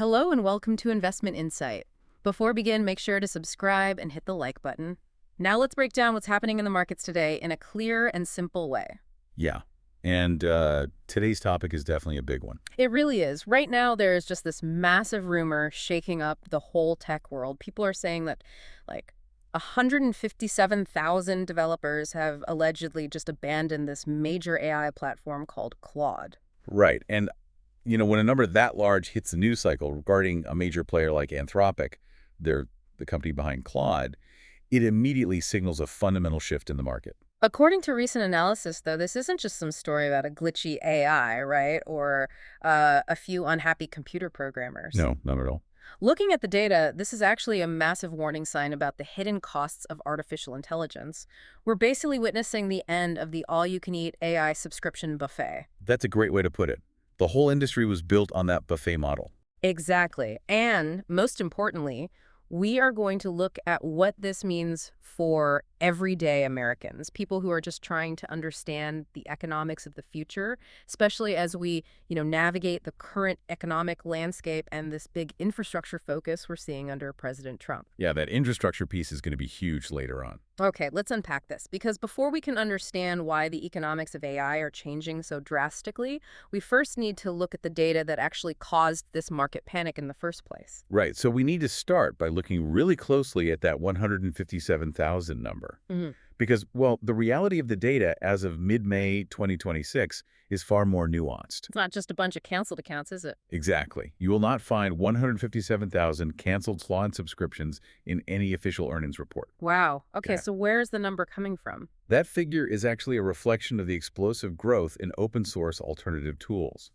Hello and welcome to Investment Insight. Before we begin, make sure to subscribe and hit the like button. Now let's break down what's happening in the markets today in a clear and simple way. Yeah. And today's topic is definitely a big one. It really is. Right now, there's just this massive rumor shaking up the whole tech world. People are saying that, like, 157,000 developers have allegedly just abandoned this major AI platform called Claude. Right. And, when a number that large hits the news cycle regarding a major player like Anthropic, they're the company behind Claude, it immediately signals a fundamental shift in the market. According to recent analysis, though, this isn't just some story about a glitchy AI, right? Or a few unhappy computer programmers. No, not at all. Looking at the data, this is actually a massive warning sign about the hidden costs of artificial intelligence. We're basically witnessing the end of the all-you-can-eat AI subscription buffet. That's a great way to put it. The whole industry was built on that buffet model. Exactly. And most importantly, we are going to look at what this means for everyday Americans, people who are just trying to understand the economics of the future, especially as we, navigate the current economic landscape and this big infrastructure focus we're seeing under President Trump. Yeah, that infrastructure piece is going to be huge later on. Okay, let's unpack this, because before we can understand why the economics of AI are changing so drastically, we first need to look at the data that actually caused this market panic in the first place. Right. So we need to start by looking really closely at that 157,000 number. Because, well, the reality of the data as of mid-May 2026 is far more nuanced. It's not just a bunch of canceled accounts, is it? Exactly. You will not find 157,000 canceled Claude subscriptions in any official earnings report. Wow. Okay, Yeah. so where's the number coming from? That figure is actually a reflection of the explosive growth in open-source alternative tools.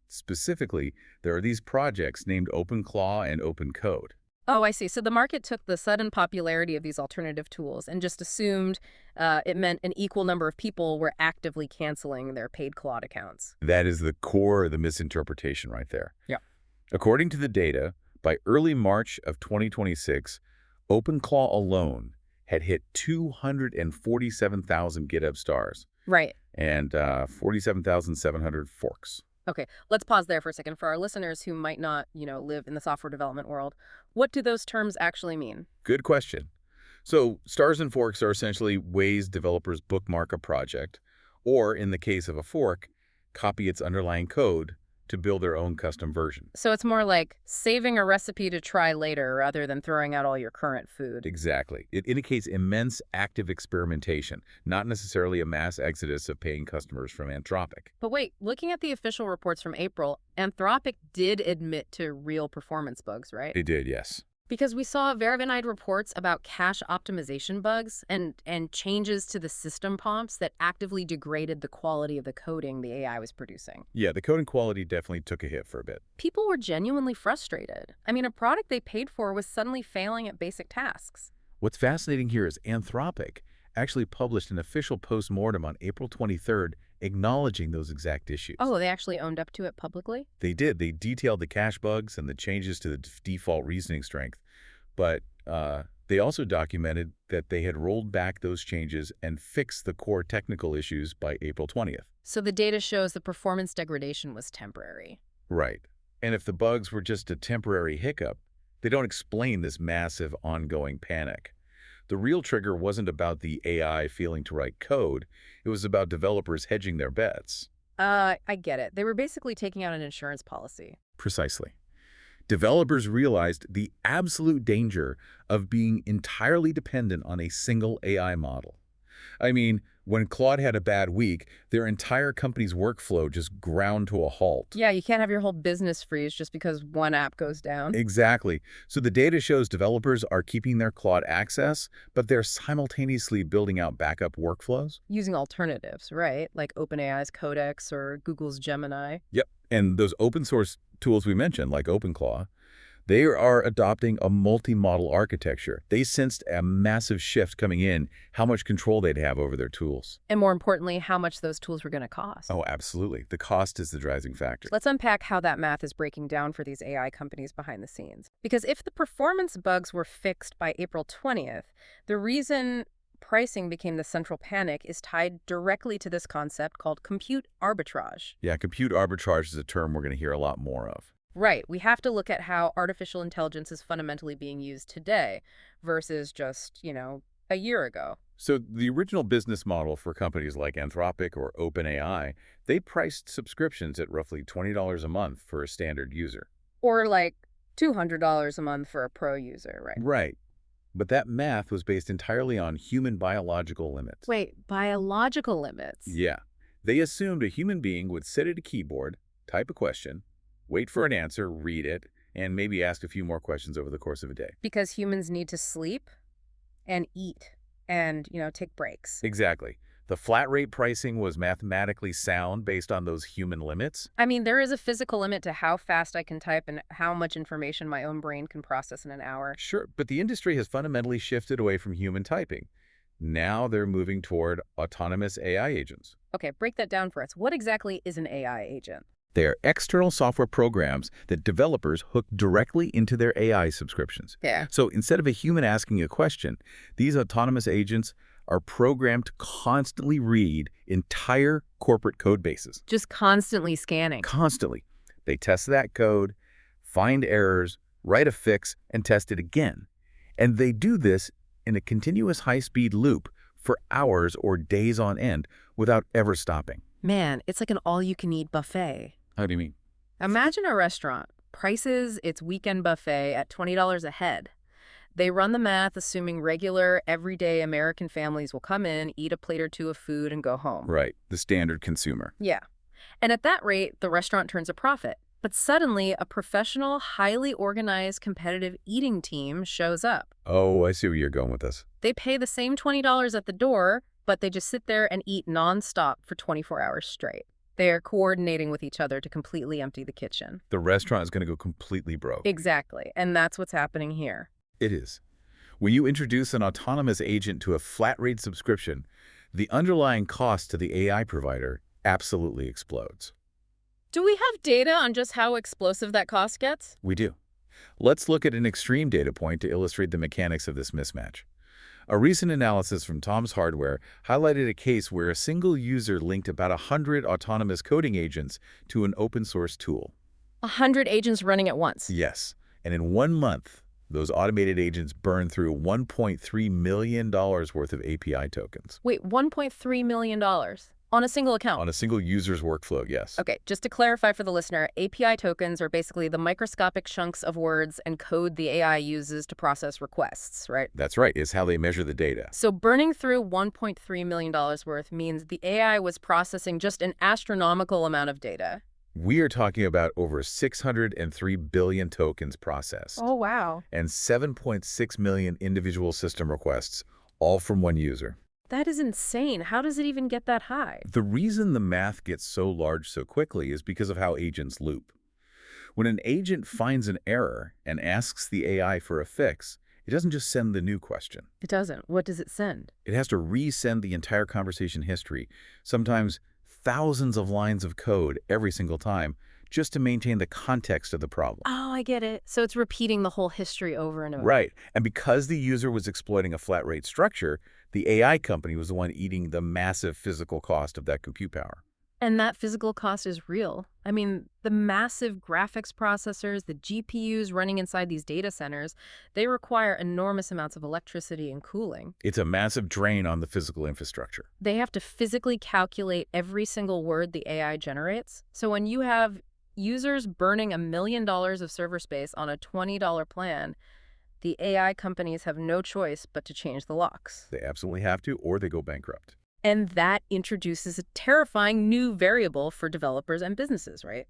Specifically, there are these projects named OpenClaw and OpenCode. Oh, I see. So the market took the sudden popularity of these alternative tools and just assumed it meant an equal number of people were actively canceling their paid Claude accounts. That is the core of the misinterpretation right there. Yeah. According to the data, by early March of 2026, OpenClaw alone had hit 247,000 GitHub stars Right. and 47,700 forks. Okay, let's pause there for a second. For our listeners who might not, live in the software development world, what do those terms actually mean? Good question. So stars and forks are essentially ways developers bookmark a project, or in the case of a fork, copy its underlying code to build their own custom version. So it's more like saving a recipe to try later rather than throwing out all your current food. Exactly. It indicates immense active experimentation, not necessarily a mass exodus of paying customers from Anthropic. But wait, looking at the official reports from April, Anthropic did admit to real performance bugs, right? They did, yes. Because we saw verified reports about cache optimization bugs and changes to the system prompts that actively degraded the quality of the coding the AI was producing. Yeah, the coding quality definitely took a hit for a bit. People were genuinely frustrated. I mean, a product they paid for was suddenly failing at basic tasks. What's fascinating here is Anthropic actually published an official post-mortem on April 23rd acknowledging those exact issues. Oh, they actually owned up to it publicly? They did. They detailed the cache bugs and the changes to the default reasoning strength. But they also documented that they had rolled back those changes and fixed the core technical issues by April 20th. So the data shows the performance degradation was temporary. Right. And if the bugs were just a temporary hiccup, they don't explain this massive ongoing panic. The real trigger wasn't about the AI failing to write code. It was about developers hedging their bets. I get it. They were basically taking out an insurance policy. Precisely. Developers realized the absolute danger of being entirely dependent on a single AI model. I mean, when Claude had a bad week, their entire company's workflow just ground to a halt. Yeah, you can't have your whole business freeze just because one app goes down. Exactly. So the data shows developers are keeping their Claude access, but they're simultaneously building out backup workflows. Using alternatives, right? Like OpenAI's Codex or Google's Gemini. Yep. And those open source tools we mentioned, like OpenClaw, they are adopting a multi-model architecture. They sensed a massive shift coming in, how much control they'd have over their tools. And more importantly, how much those tools were going to cost. Oh, absolutely. The cost is the driving factor. Let's unpack how that math is breaking down for these AI companies behind the scenes. Because if the performance bugs were fixed by April 20th, the reason pricing became the central panic is tied directly to this concept called compute arbitrage. Yeah, compute arbitrage is a term we're going to hear a lot more of. Right. We have to look at how artificial intelligence is fundamentally being used today versus just, a year ago. So the original business model for companies like Anthropic or OpenAI, they priced subscriptions at roughly $20 a month for a standard user. Or like $200 a month for a pro user, right? Right. But that math was based entirely on human biological limits. Wait, biological limits? Yeah. They assumed a human being would sit at a keyboard, type a question, wait for an answer, read it, and maybe ask a few more questions over the course of a day. Because humans need to sleep and eat and, take breaks. Exactly. The flat rate pricing was mathematically sound based on those human limits. I mean, there is a physical limit to how fast I can type and how much information my own brain can process in an hour. Sure, but the industry has fundamentally shifted away from human typing. Now they're moving toward autonomous AI agents. Okay, break that down for us. What exactly is an AI agent? They are external software programs that developers hook directly into their AI subscriptions. Yeah. So instead of a human asking a question, these autonomous agents are programmed to constantly read entire corporate code bases. Just constantly scanning. Constantly. They test that code, find errors, write a fix, and test it again. And they do this in a continuous high-speed loop for hours or days on end without ever stopping. Man, it's like an all-you-can-eat buffet. How do you mean? Imagine a restaurant prices its weekend buffet at $20 a head. They run the math assuming regular, everyday American families will come in, eat a plate or two of food, and go home. Right, the standard consumer. Yeah. And at that rate, the restaurant turns a profit. But suddenly, a professional, highly organized, competitive eating team shows up. Oh, I see where you're going with this. They pay the same $20 at the door, but they just sit there and eat nonstop for 24 hours straight. They are coordinating with each other to completely empty the kitchen. The restaurant is going to go completely broke. Exactly. And that's what's happening here. It is. When you introduce an autonomous agent to a flat-rate subscription, the underlying cost to the AI provider absolutely explodes. Do we have data on just how explosive that cost gets? We do. Let's look at an extreme data point to illustrate the mechanics of this mismatch. A recent analysis from Tom's Hardware highlighted a case where a single user linked about 100 autonomous coding agents to an open-source tool. 100 agents running at once. Yes, and in 1 month, those automated agents burned through $1.3 million worth of API tokens. Wait, $1.3 million on a single account? On a single user's workflow, yes. Okay, just to clarify for the listener, API tokens are basically the microscopic chunks of words and code the AI uses to process requests, right? That's right, is how they measure the data. So burning through $1.3 million worth means the AI was processing just an astronomical amount of data. We are talking about over 603 billion tokens processed. Oh, wow. And 7.6 million individual system requests, all from one user. That is insane. How does it even get that high? The reason the math gets so large so quickly is because of how agents loop. When an agent finds an error and asks the AI for a fix, it doesn't just send the new question. It doesn't. What does it send? It has to resend the entire conversation history, sometimes thousands of lines of code every single time, just to maintain the context of the problem. Oh, I get it. So it's repeating the whole history over and over. Right. And because the user was exploiting a flat rate structure, the AI company was the one eating the massive physical cost of that compute power. And that physical cost is real. I mean, the massive graphics processors, the GPUs running inside these data centers, they require enormous amounts of electricity and cooling. It's a massive drain on the physical infrastructure. They have to physically calculate every single word the AI generates. So when you have users burning $1 million of server space on a $20 plan, the AI companies have no choice but to change the locks. They absolutely have to, or they go bankrupt. And that introduces a terrifying new variable for developers and businesses, right?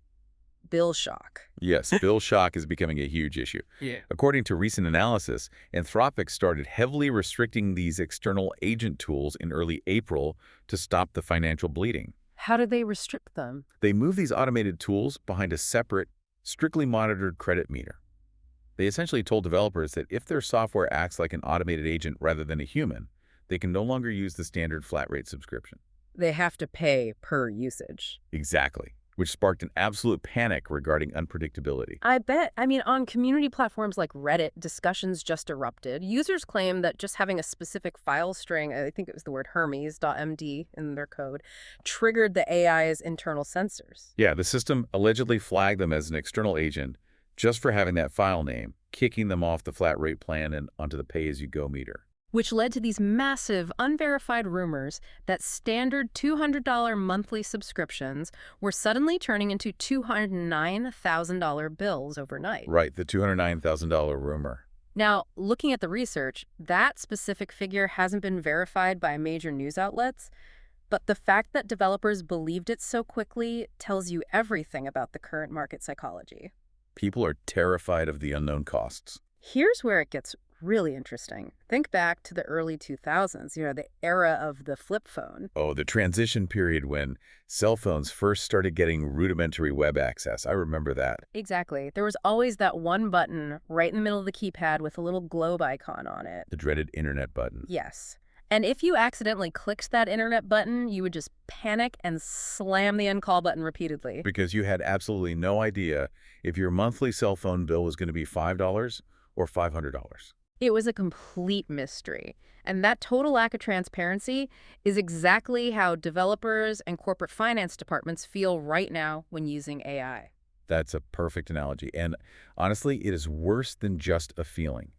Bill shock. Yes, bill shock is becoming a huge issue. Yeah. According to recent analysis, Anthropic started heavily restricting these external agent tools in early April to stop the financial bleeding. How do they restrict them? They move these automated tools behind a separate, strictly monitored credit meter. They essentially told developers that if their software acts like an automated agent rather than a human, they can no longer use the standard flat rate subscription. They have to pay per usage. Exactly, which sparked an absolute panic regarding unpredictability. I bet. I mean, on community platforms like Reddit, discussions just erupted. Users claim that just having a specific file string, I think it was the word Hermes.md in their code, triggered the AI's internal sensors. Yeah, the system allegedly flagged them as an external agent just for having that file name, kicking them off the flat rate plan and onto the pay-as-you-go meter. Which led to these massive, unverified rumors that standard $200 monthly subscriptions were suddenly turning into $209,000 bills overnight. Right, the $209,000 rumor. Now, looking at the research, that specific figure hasn't been verified by major news outlets, but the fact that developers believed it so quickly tells you everything about the current market psychology. People are terrified of the unknown costs. Here's where it gets really interesting. Think back to the early 2000s, the era of the flip phone. Oh, the transition period when cell phones first started getting rudimentary web access. I remember that. Exactly. There was always that one button right in the middle of the keypad with a little globe icon on it. The dreaded internet button. Yes. And if you accidentally clicked that internet button, you would just panic and slam the end call button repeatedly. Because you had absolutely no idea if your monthly cell phone bill was going to be $5 or $500. It was a complete mystery. And that total lack of transparency is exactly how developers and corporate finance departments feel right now when using AI. That's a perfect analogy. And honestly, it is worse than just a feeling.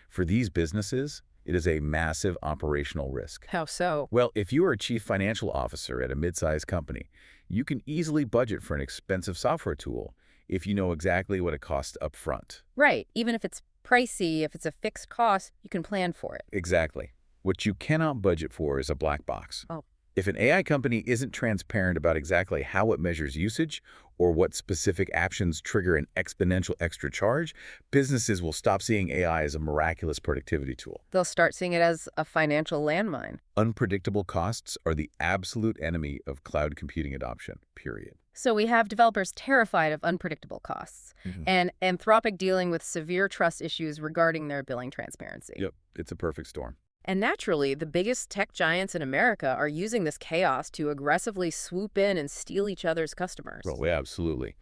For these businesses, it is a massive operational risk. How so? Well, if you are a chief financial officer at a mid-sized company, you can easily budget for an expensive software tool if you know exactly what it costs up front. Right. Even if it's pricey, if it's a fixed cost, you can plan for it. Exactly. What you cannot budget for is a black box. Oh. If an AI company isn't transparent about exactly how it measures usage or what specific actions trigger an exponential extra charge, businesses will stop seeing AI as a miraculous productivity tool. They'll start seeing it as a financial landmine. Unpredictable costs are the absolute enemy of cloud computing adoption, period. So we have developers terrified of unpredictable costs and Anthropic dealing with severe trust issues regarding their billing transparency. Yep, it's a perfect storm. And naturally, the biggest tech giants in America are using this chaos to aggressively swoop in and steal each other's customers. Well, yeah, absolutely.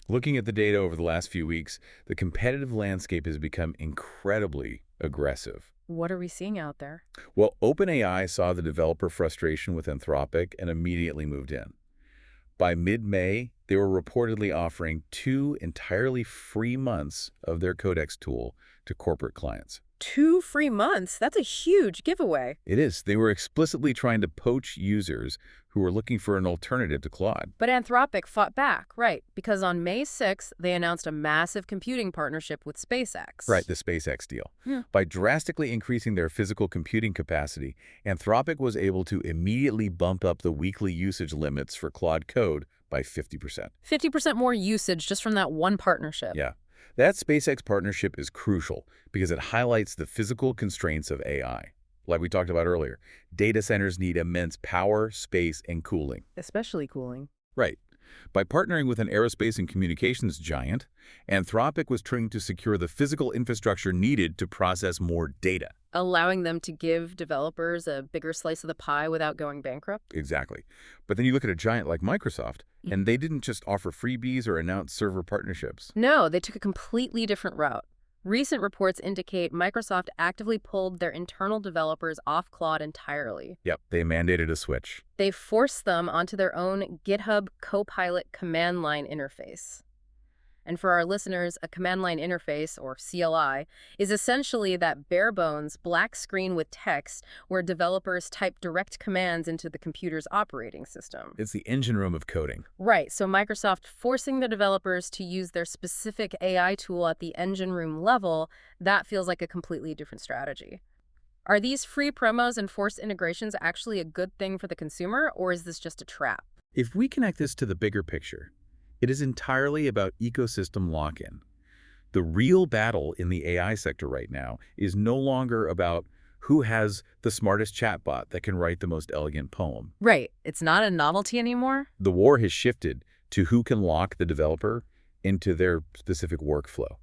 Looking at the data over the last few weeks, the competitive landscape has become incredibly aggressive. What are we seeing out there? Well, OpenAI saw the developer frustration with Anthropic and immediately moved in. By mid-May, they were reportedly offering 2 entirely free months of their Codex tool to corporate clients. 2 free months? That's a huge giveaway. It is. They were explicitly trying to poach users who were looking for an alternative to Claude. But Anthropic fought back, right? Because on May 6th, they announced a massive computing partnership with SpaceX. Right, the SpaceX deal. Yeah. By drastically increasing their physical computing capacity, Anthropic was able to immediately bump up the weekly usage limits for Claude Code by 50%. 50% more usage just from that one partnership. Yeah. That SpaceX partnership is crucial because it highlights the physical constraints of AI. Like we talked about earlier, data centers need immense power, space, and cooling. Especially cooling. Right. By partnering with an aerospace and communications giant, Anthropic was trying to secure the physical infrastructure needed to process more data. Allowing them to give developers a bigger slice of the pie without going bankrupt? Exactly. But then you look at a giant like Microsoft, and they didn't just offer freebies or announce server partnerships. No, they took a completely different route. Recent reports indicate Microsoft actively pulled their internal developers off Claude entirely. Yep, they mandated a switch. They forced them onto their own GitHub Copilot command line interface. And for our listeners, a command line interface, or CLI, is essentially that bare-bones black screen with text where developers type direct commands into the computer's operating system. It's the engine room of coding. Right, so Microsoft forcing the developers to use their specific AI tool at the engine room level, that feels like a completely different strategy. Are these free promos and forced integrations actually a good thing for the consumer, or is this just a trap? If we connect this to the bigger picture, it is entirely about ecosystem lock-in. The real battle in the AI sector right now is no longer about who has the smartest chatbot that can write the most elegant poem. Right. It's not a novelty anymore. The war has shifted to who can lock the developer into their specific workflow.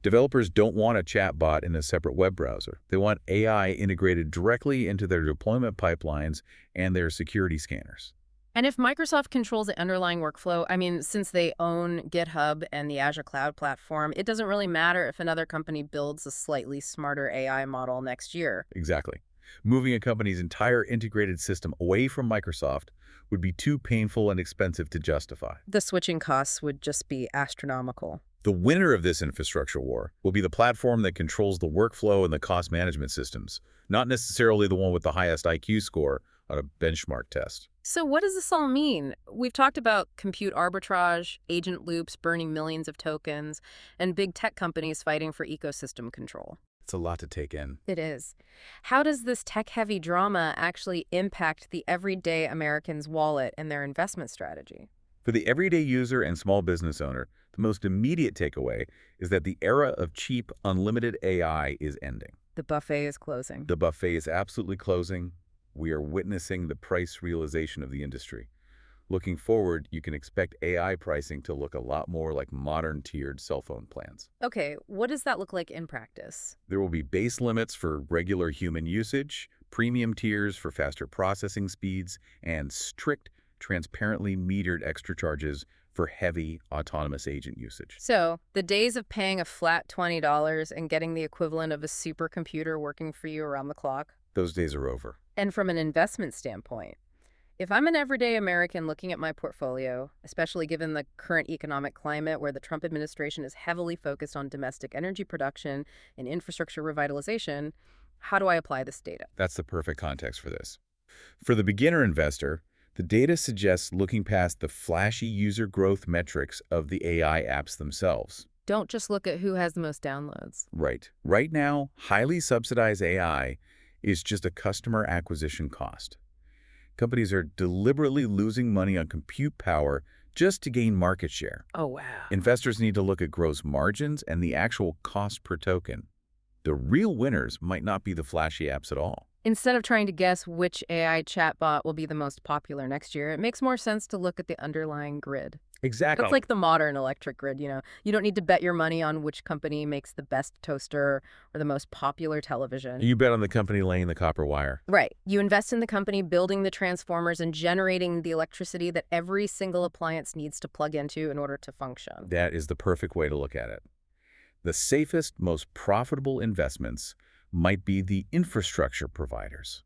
Developers don't want a chatbot in a separate web browser. They want AI integrated directly into their deployment pipelines and their security scanners. And if Microsoft controls the underlying workflow, I mean, since they own GitHub and the Azure Cloud Platform, it doesn't really matter if another company builds a slightly smarter AI model next year. Exactly. Moving a company's entire integrated system away from Microsoft would be too painful and expensive to justify. The switching costs would just be astronomical. The winner of this infrastructure war will be the platform that controls the workflow and the cost management systems, not necessarily the one with the highest IQ score on a benchmark test. So what does this all mean? We've talked about compute arbitrage, agent loops burning millions of tokens, and big tech companies fighting for ecosystem control. It's a lot to take in. It is. How does this tech-heavy drama actually impact the everyday American's wallet and their investment strategy? For the everyday user and small business owner, the most immediate takeaway is that the era of cheap, unlimited AI is ending. The buffet is closing. The buffet is absolutely closing. We are witnessing the price realization of the industry. Looking forward, you can expect AI pricing to look a lot more like modern tiered cell phone plans. Okay, what does that look like in practice? There will be base limits for regular human usage, premium tiers for faster processing speeds, and strict, transparently metered extra charges for heavy, autonomous agent usage. So, the days of paying a flat $20 and getting the equivalent of a supercomputer working for you around the clock? Those days are over. And from an investment standpoint, if I'm an everyday American looking at my portfolio, especially given the current economic climate where the Trump administration is heavily focused on domestic energy production and infrastructure revitalization, how do I apply this data? That's the perfect context for this. For the beginner investor, the data suggests looking past the flashy user growth metrics of the AI apps themselves. Don't just look at who has the most downloads. Right. Right now, highly subsidized AI is just a customer acquisition cost. Companies are deliberately losing money on compute power just to gain market share. Oh, wow. Investors need to look at gross margins and the actual cost per token. The real winners might not be the flashy apps at all. Instead of trying to guess which AI chatbot will be the most popular next year, it makes more sense to look at the underlying grid. Exactly. That's like the modern electric grid, you know. You don't need to bet your money on which company makes the best toaster or the most popular television. You bet on the company laying the copper wire. Right. You invest in the company building the transformers and generating the electricity that every single appliance needs to plug into in order to function. That is the perfect way to look at it. The safest, most profitable investments might be the infrastructure providers,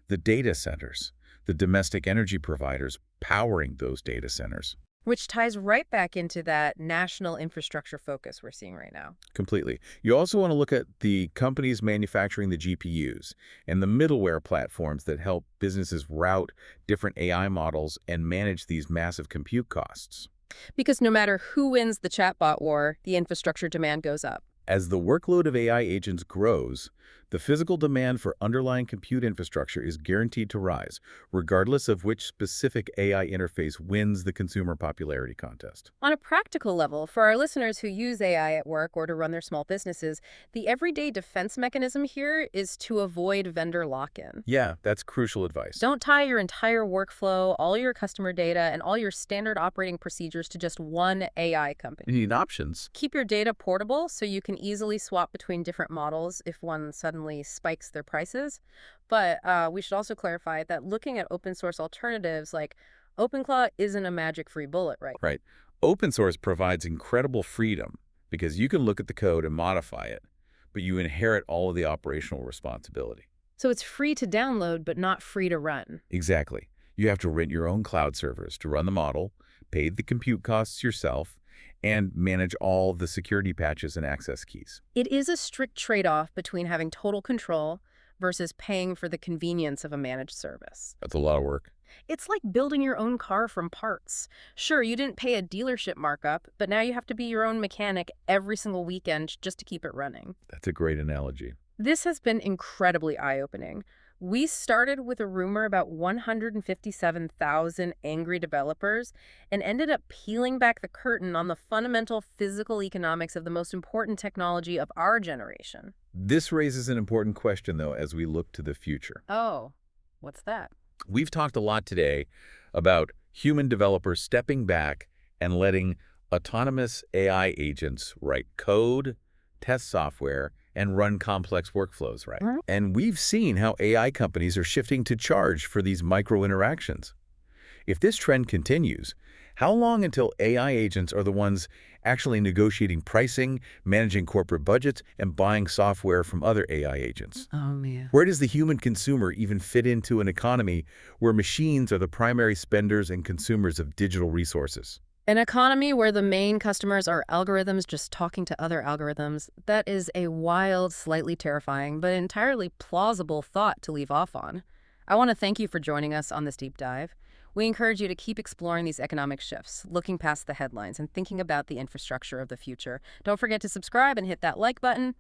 the data centers, the domestic energy providers powering those data centers. Which ties right back into that national infrastructure focus we're seeing right now. Completely. You also want to look at the companies manufacturing the GPUs and the middleware platforms that help businesses route different AI models and manage these massive compute costs. Because no matter who wins the chatbot war, the infrastructure demand goes up. As the workload of AI agents grows, the physical demand for underlying compute infrastructure is guaranteed to rise, regardless of which specific AI interface wins the consumer popularity contest. On a practical level, for our listeners who use AI at work or to run their small businesses, the everyday defense mechanism here is to avoid vendor lock-in. Yeah, that's crucial advice. Don't tie your entire workflow, all your customer data, and all your standard operating procedures to just one AI company. You need options. Keep your data portable so you can easily swap between different models if one suddenly spikes their prices. But we should also clarify that looking at open source alternatives like OpenClaw isn't a magic free bullet, right? Right. Open source provides incredible freedom because you can look at the code and modify it, but you inherit all of the operational responsibility. So it's free to download, but not free to run. Exactly. You have to rent your own cloud servers to run the model, pay the compute costs yourself, and manage all the security patches and access keys. It is a strict trade-off between having total control versus paying for the convenience of a managed service. That's a lot of work. It's like building your own car from parts. Sure, you didn't pay a dealership markup, but now you have to be your own mechanic every single weekend just to keep it running. That's a great analogy. This has been incredibly eye-opening. We started with a rumor about 157,000 angry developers and ended up peeling back the curtain on the fundamental physical economics of the most important technology of our generation. This raises an important question, though, as we look to the future. Oh, what's that? We've talked a lot today about human developers stepping back and letting autonomous AI agents write code, test software, and run complex workflows, right? And we've seen how AI companies are shifting to charge for these micro interactions. If this trend continues, how long until AI agents are the ones actually negotiating pricing, managing corporate budgets, and buying software from other AI agents? Oh, man. Where does the human consumer even fit into an economy where machines are the primary spenders and consumers of digital resources? An economy where the main customers are algorithms just talking to other algorithms, that is a wild, slightly terrifying, but entirely plausible thought to leave off on. I want to thank you for joining us on this deep dive. We encourage you to keep exploring these economic shifts, looking past the headlines and thinking about the infrastructure of the future. Don't forget to subscribe and hit that like button.